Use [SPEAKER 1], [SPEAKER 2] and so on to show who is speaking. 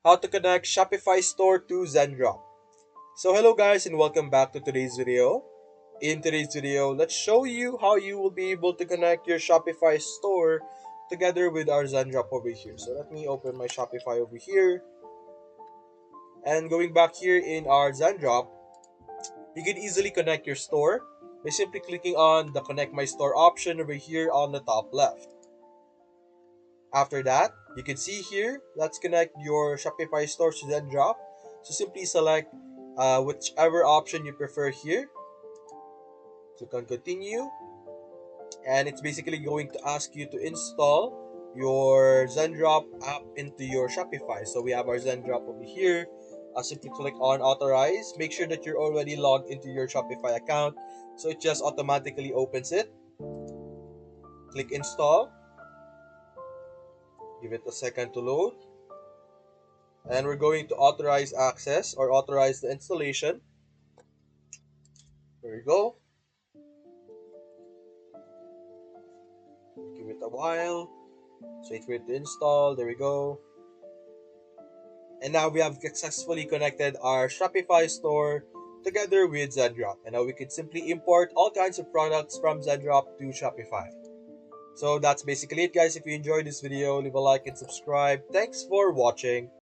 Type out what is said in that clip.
[SPEAKER 1] how to connect Shopify store to Zendrop. So hello guys and welcome back to today's video. In today's video, let's show you how you will be able to connect your Shopify store together with our Zendrop over here. So let me open my Shopify over here. And going back here in our Zendrop, you can easily connect your store by simply clicking on the Connect My Store option over here on the top left. After that, you can see here, let's connect your Shopify store to Zendrop. So simply select whichever option you prefer here. Click on continue. And it's basically going to ask you to install your Zendrop app into your Shopify. So we have our Zendrop over here. Simply click on authorize. Make sure that you're already logged into your Shopify account. So it just automatically opens it. Click install. Give it a second to load. And we're going to authorize access or authorize the installation. There we go. Give it a while. So wait for it to install. There we go. And now we have successfully connected our Shopify store together with Zendrop. And now we can simply import all kinds of products from Zendrop to Shopify. So that's basically it guys. If you enjoyed this video, leave a like and subscribe. Thanks for watching.